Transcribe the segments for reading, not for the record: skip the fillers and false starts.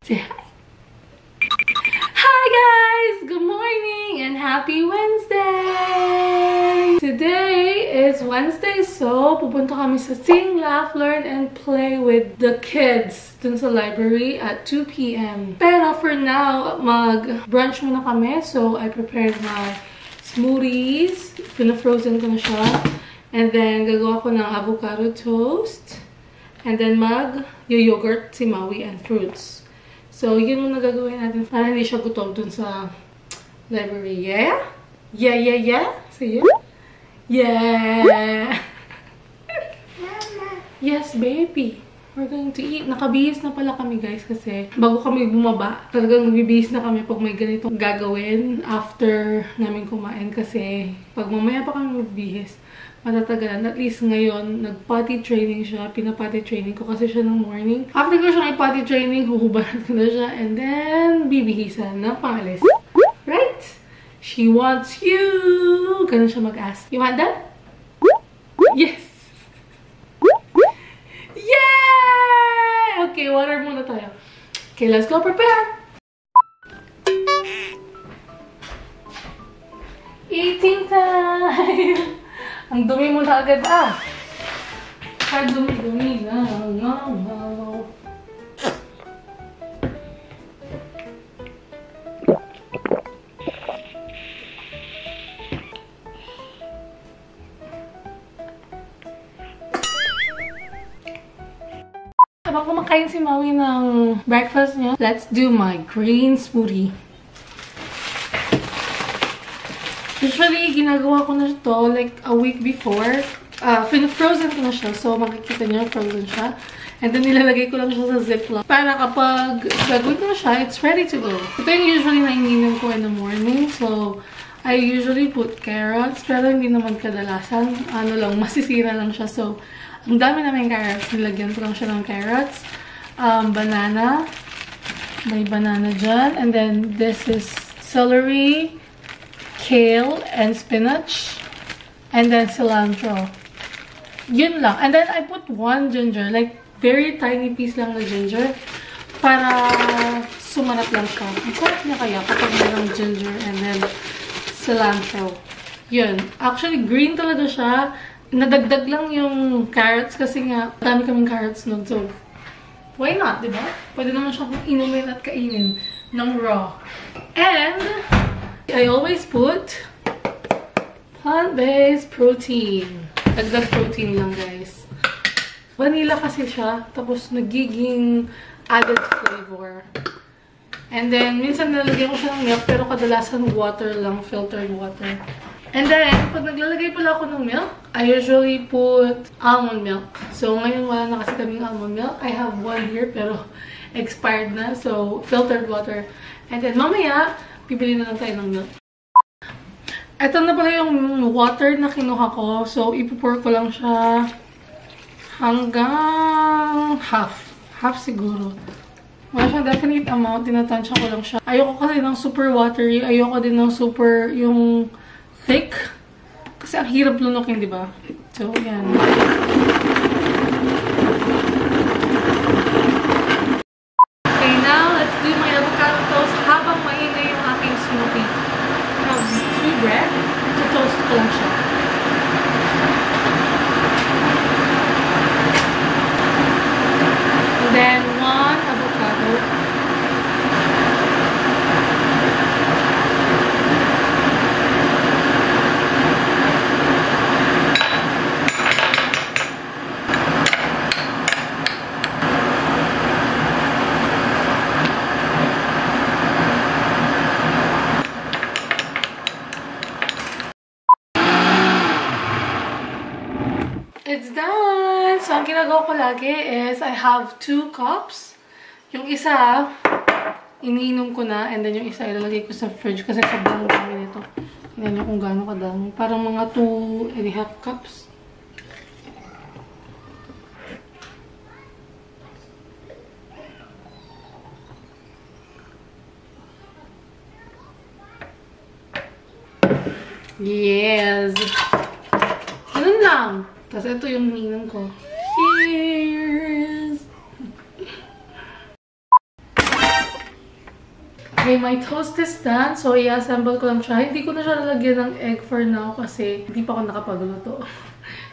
Say hi. Hi guys! Good morning and happy Wednesday! Today is Wednesday, so pupunta kami sa Sing, Laugh, Learn, and Play with the kids dun sa library at 2 p.m. Pero for now, mag-brunch muna kami. So I prepared my smoothies. Pina-frozen ko na siya. And then gagawa ko ng avocado toast. And then mag-yogurt si Maui and fruits. So, yun muna gagawin natin para hindi siya gutom dun sa library. Yeah? Yeah, yeah, yeah? Say yeah? Yeah! Yes, baby. We're going to eat. Nakabihis na pala kami, guys, kasi bago kami bumaba, talagang nagbibihis na kami pag may ganitong gagawin after namin kumain. Kasi pag mamaya pa kami magbihis, matatagalan. At least ngayon, nag-potty training siya. Pinapotty training ko kasi siya ng morning. After ko siya potty training, huhubaran ko na siya. And then, bibihisan na pangalis. Right? She wants you. Ganun siya mag-ask. You want that? Yes! Yay! Okay, water muna tayo. Okay, let's go prepare. Eating time! Ang dumi mo na agad, ah! Ang dumi-dumi na. No. Habang kumakain si Maui ng breakfast niya, let's do my green smoothie. Usually, ginagawa ko na ito like a week before. Frozen ko na siya. So, makikita niyo, frozen siya. And then, nilalagay ko lang siya sa Ziploc. Para kapag gagawin ko na siya, it's ready to go. Ito yung usually na ininom ko in the morning. So, I usually put carrots. Pero hindi naman kadalasan. Ano lang, masisira lang siya. So, ang dami namin carrots. Nilagyan ko lang siya ng carrots. Banana. May banana dyan. And then, this is celery, kale, and spinach, and then cilantro. Yun lang. And then I put one ginger, like very tiny piece lang na ginger, para sumanap lang siya. Ang sarap niya kaya kapag mayroong ginger and then cilantro. Yun. Actually, green talaga siya. Nadagdag lang yung carrots kasi nga, dami kaming carrots nun. So, why not, diba? Pwede naman siya inumin at kainin ng raw. And I always put plant-based protein. Dagdag protein lang, guys. Vanilla kasi siya. Tapos, nagiging added flavor. And then, minsan nalagyan ko siya ng milk. Pero kadalasan water lang. Filtered water. And then, pag naglalagay pala ako ng milk, I usually put almond milk. So, ngayon wala na kasi kaming almond milk. I have one here, pero expired na. So, filtered water. And then, mamaya, bibili na lang tayo ng milk. Ito na pala yung water na kinuha ko. So, ipupour ko lang siya hanggang half. Half siguro. Wala siyang definite amount. Tinatansya ko lang siya. Ayoko kasi ng super watery. Ayoko din ng super yung thick. Kasi ang hirap lunukin, di ba? So, yan. Okay, now, let's do my avocado toast habang maingay yung aking smoothie. I have 2 bread. To-toast ko lang siya. And then, 1 avocado. It's done! So, ang ginagawa ko lagi is I have 2 cups. Yung isa, iniinom ko na. And then yung isa, ilalagay ko sa fridge kasi sobrang dami nito. Tingnan nyo kung gaano kadami. Parang mga 2.5 cups. Yes! Ganun lang. Tapos ito yung hininom ko. Cheers! Okay, my toast is done. So, i-assemble ko lang siya. Hindi ko na siya lalagyan ng egg for now kasi hindi pa ako nakapagluto.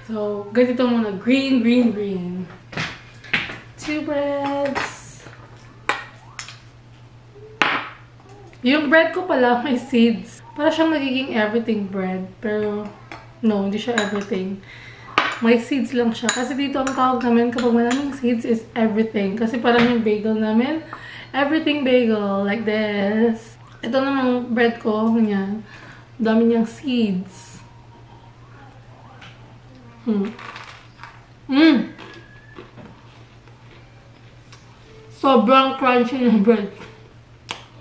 So, ganito muna. Green, green, green. 2 breads. Yung bread ko pala, may seeds. Para siyang nagiging everything bread. Pero, no, hindi siya everything. May seeds lang siya. Kasi dito ang tawag namin kapag maraming seeds is everything. Kasi parang yung bagel namin, everything bagel. Like this. Ito namang bread ko. Ganyan. Dami niyang seeds. Sobrang crunchy ng bread.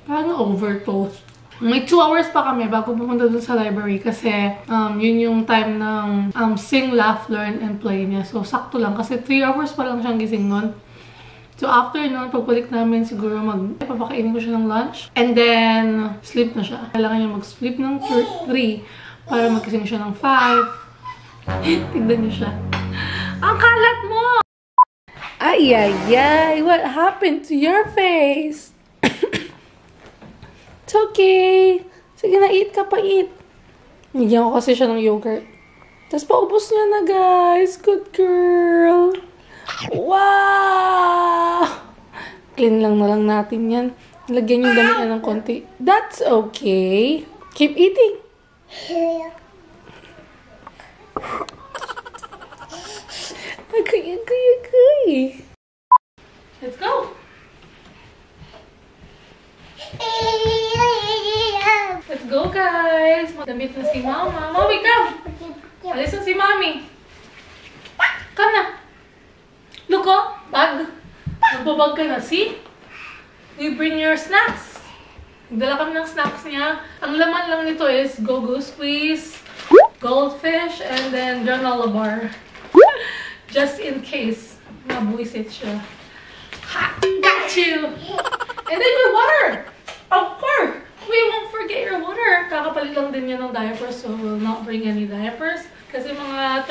Parang over toast. May 2 hours pa kami bago pumunta dun sa library kasi yun yung time ng sing, laugh, learn, and play niya. So, sakto lang kasi 3 hours pa lang siyang gising nun. So, after nun, pagbalik namin siguro papakainin ko siya ng lunch. And then, sleep na siya. Kailangan niya mag-sleep ng 3 para magising siya ng 5. Tignan niyo siya. Ang kalat mo! Ay, ay, ay! What happened to your face? It's okay. Sige na, eat ka pa, eat. Nigyan ko kasi siya ng yogurt. Tapos paubos niya na, guys. Good girl. Wow! Clean lang na lang natin yan. Lagyan yung damit niya ng konti. That's okay. Keep eating. Agay, agay, agay. Let's go. Let's go, guys! Madamit na si Mama. Mommy, come! Alis na si Mommy. Come na. Look, oh. Bag. Nagbabag ka na, see? You bring your snacks. Nagdala kami ng snacks niya. Ang laman lang nito is Go-Go Squeeze, Goldfish, and then granola bar. Just in case. Nabuisit siya. Ha! Got you! And then your water! Of course! We won't forget your water. Kakapalit lang din yan ng diapers, so we'll not bring any diapers. Kasi mga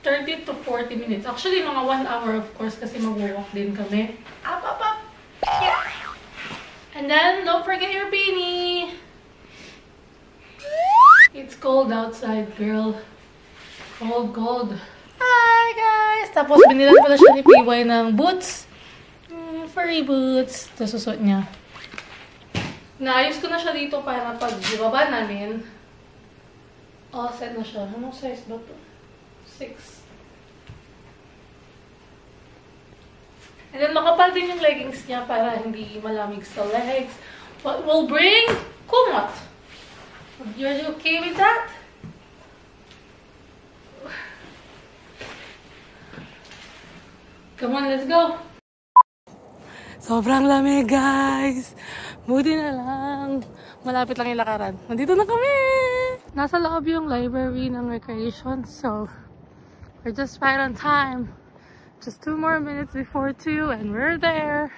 30 to 40 minutes. Actually, mga 1 hour, of course, kasi mag-walk din kami. Up, up, up! Yeah. And then, don't forget your beanie. It's cold outside, girl. Cold, cold. Hi, guys! Tapos, binilan pala siya ni PY ng boots. Furry boots. Ito susot niya. Naayos ko na siya dito para pag ibaba namin, all set na siya. Anong size ba ito? 6. And then makapal din yung leggings niya para hindi malamig sa legs. But we'll bring kumot. You're okay with that? Come on, let's go! Sobrang lamig, guys! Buti na lang. Malapit lang yung lakaran. Nandito na kami! Nasa loob yung library ng recreation. So, we're just right on time. Just 2 more minutes before 2 and we're there.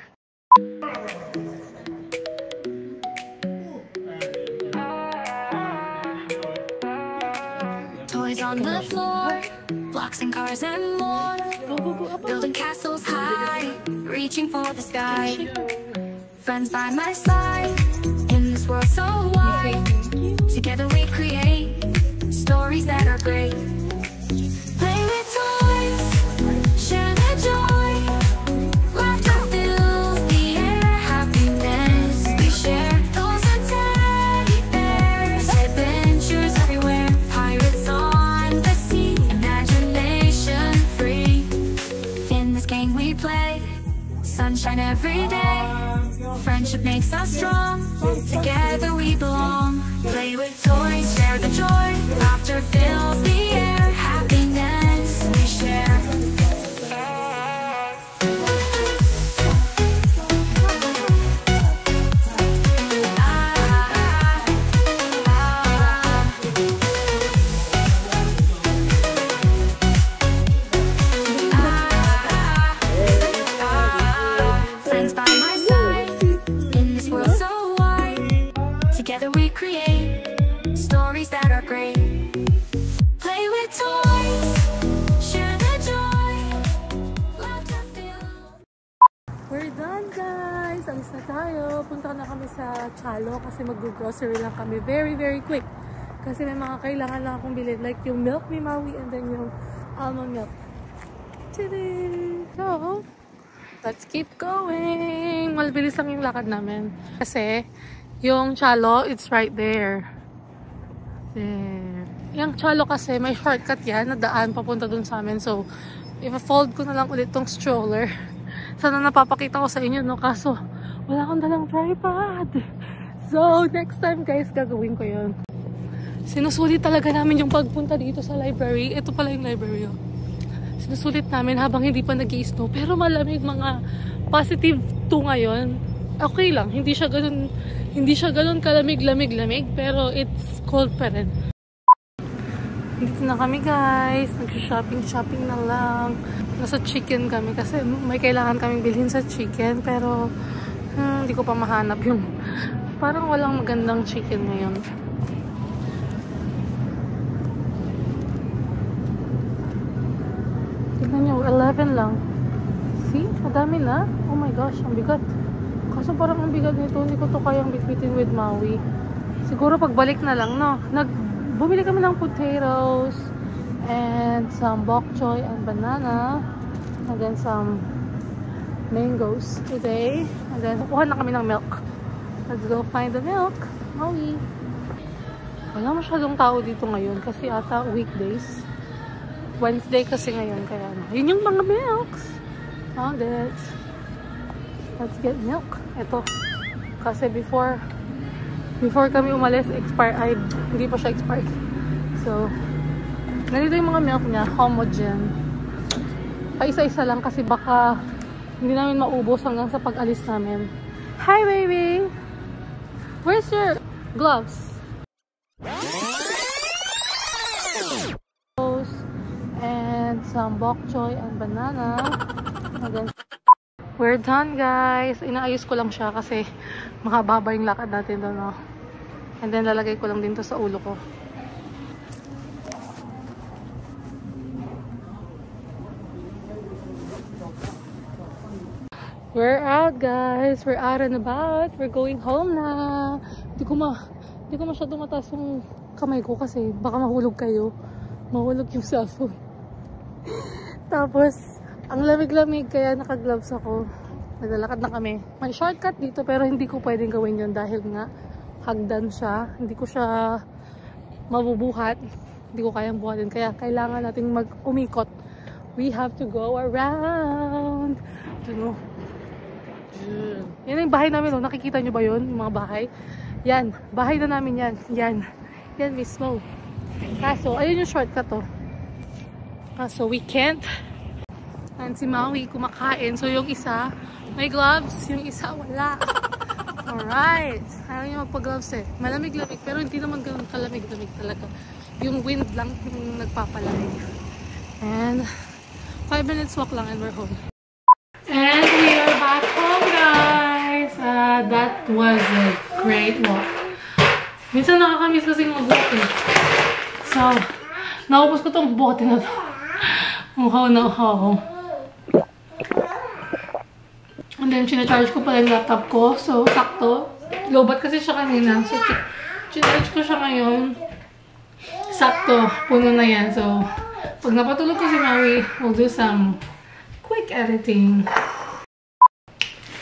Toys on the floor, blocks and cars and more. Building castles high, reaching for the sky. Friends by my side, in this world so wide. Together we create stories that are great. Play with toys, share the joy. Laughter fills the air, happiness we share. Those are teddy bears, adventures everywhere. Pirates on the sea, imagination free. In this game we play, sunshine every day. Friendship makes us strong, together we belong. Play with toys, share the joy. Laughter fills the air, happiness we share. Friends by my side, in this world so wide. Together we create stories that are great. Play with toys, share the joy. Laughter fills. We're done, guys! guys, alis na tayo. Punta na kami sa Chalo kasi mag-grocery lang kami. Very, very quick. Kasi may mga kailangan lang akong bilhin. Like yung milk ni Maui and then yung almond milk. So, let's keep going. Malbilis lang yung lakad namin. Kasi yung Chalo, it's right there. There. Yung Chalo kasi may shortcut yan na daan papunta dun sa amin. So, i-fold ko na lang ulit tong stroller. Sana napapakita ko sa inyo, no? Kaso, wala akong dalang tripod. So, next time guys, gagawin ko yun. Sinusulit talaga namin yung pagpunta dito sa library. Ito pala yung library, oh. Sinusulit namin habang hindi pa nag-i-snow. Pero malamig, mga positive 2 ngayon. Okay lang, hindi siya ganun kalamig-lamig-lamig. Pero it's cold pa rin. Dito na kami guys. Nag-shopping na lang. Nasa chicken kami kasi may kailangan kaming bilhin sa chicken. Pero hindi ko pa mahanap yung parang walang magandang chicken ngayon. Tignan nyo, 11 lang. See? Madami na. Oh my gosh, ang bigat. Kaso parang ang bigat nito. Hindi ko to kayang bitbitin with Maui. Siguro pagbalik na lang, no? Bumili kami ng potatoes and some bok choy and banana and then some mangoes today. And then kukuha na kami ng milk. Let's go find the milk. Maui. Wala masyadong tao dito ngayon kasi ata weekdays. Wednesday kasi ngayon kaya ano. Yun yung mga milks. Found it. Let's get milk. Ito. Kasi before kami umalis, expired. Hindi pa siya expired. So, nandito yung mga milk niya. Homogen. Paisa-isa lang kasi baka hindi namin maubos hanggang sa pag-alis namin. Hi, baby! Where's your gloves? And some bok choy and banana. We're done, guys. Inaayos ko lang siya kasi makababa yung lakad natin doon, no? And then lalagay ko lang din to sa ulo ko. We're out, guys. We're out and about. We're going home na. Hindi ko masyado mataas yung kamay ko kasi baka mahulog kayo. Mahulog yung cellphone. Tapos, ang lamig-lamig kaya naka-gloves ako. Naglalakad na kami. May shortcut dito pero hindi ko pwedeng gawin yun dahil nga hagdan siya. Hindi ko siya mabubuhat. Hindi ko kayang buhatin. Kaya kailangan nating mag-umikot. We have to go around. Ito, yan yung bahay namin. No? Nakikita nyo ba yun? Yung mga bahay. Yan. Bahay na namin yan. Yan. Yan mismo. Kaso, ayun yung shortcut to. Kaso, we can't. And si Maui kumakain. So, yung isa, may gloves. Yung isa, wala. Alright. Ayaw niya magpa-gloves eh. Malamig-lamig. Pero hindi naman ganun kalamig-lamig talaga. Yung wind lang yung nagpapalamig. And 5 minutes walk lang and we're home. And we are back home, guys. That was a great walk. Minsan nakakamiss kasi mag-walk eh. So, naubos ko tong bote na to. Uhaw na uhaw. And then, sinacharge ko pala yung laptop ko. So, sakto. Lobat kasi siya kanina. So, sinacharge ko siya ngayon. Sakto. Puno na yan. So, pag napatulog ko si Maui, we'll do some quick editing.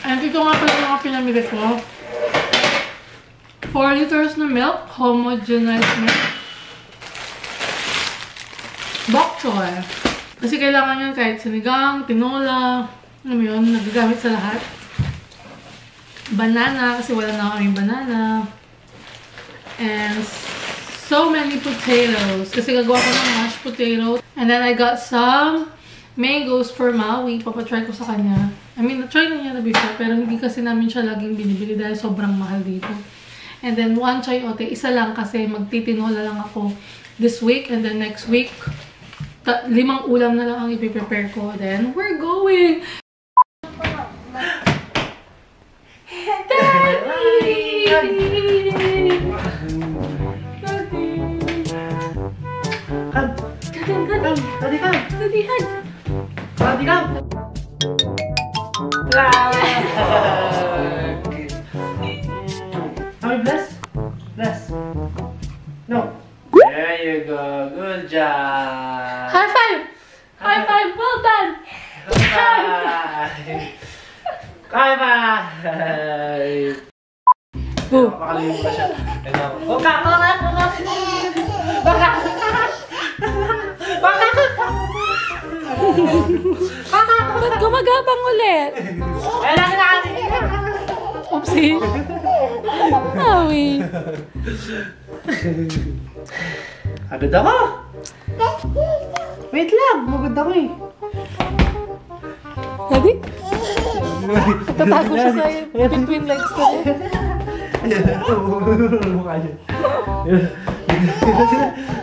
And ito nga pala mga pinamili ko. 4 liters na milk. Homogenized milk. Bok choy. Kasi kailangan yun kahit sinigang, tinola, ano mo yun, nagagamit sa lahat. Banana, kasi wala na kaming banana. And so many potatoes. Kasi gagawa ko ng mashed potato. And then I got some mangoes for Maui. Papatry ko sa kanya. I mean, na-try na niya na before, pero hindi kasi namin siya laging binibili dahil sobrang mahal dito. And then one chayote, isa lang kasi magtitinola lang ako this week. And then next week, 5 ulam na lang ang ipiprepare ko. Then, we're going! Daddy! Daddy! bless? Bless. No. There you go. Good job. High five! High five! Well done! High five! Boo! Makalimutan ko siya. Ba't gumagapang ulit? Oopsie. Maui. Agad ako! Wait lang, magod ako eh. Ready? Tatago siya sa between legs ko. Mukha niya.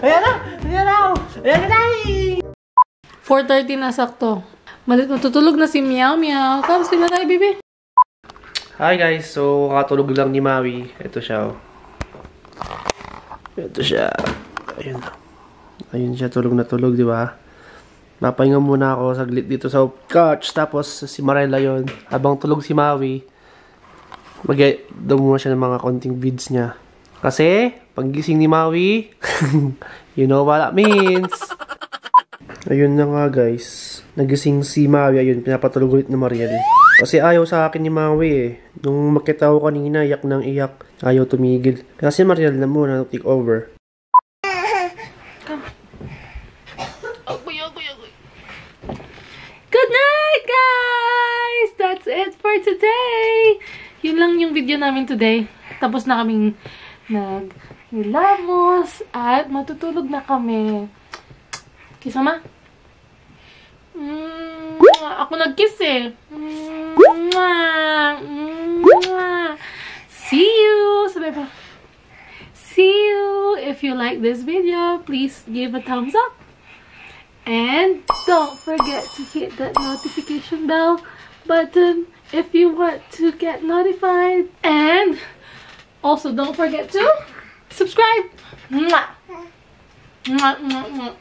Ayan na! Ayan na ako! Ayan na! 4:30 na sakto. Matutulog na si Meow Meow. Tapos na tayo, baby. Hi guys, so katulog lang ni Maui. Ito siya. Ito siya. Ayun. Ayun siya, tulog na tulog, di ba? Napahinga muna ako saglit dito sa couch. Tapos si Marella yon. Habang tulog si Maui, mag-daw muna siya ng mga konting vids niya. Kasi, paggising ni Maui, you know what that means. Ayun na nga guys. Nagising si Maui. Ayun, pinapatulog ulit ni Mariel. Kasi ayaw sa akin ni Maui eh. Nung makita ko kanina, iyak ng iyak. Ayaw tumigil. Kasi Mariel na muna take over. Good night, guys! That's it for today! Yun lang yung video namin today. Tapos na kaming naghilamos at matutulog na kami. Kiss mama? Ako nag-kiss eh. See you! Sabi ba? See you! If you like this video, please give a thumbs up. And don't forget to hit that notification bell button if you want to get notified. And also don't forget to subscribe. Mwah. Mwah, mwah, mwah.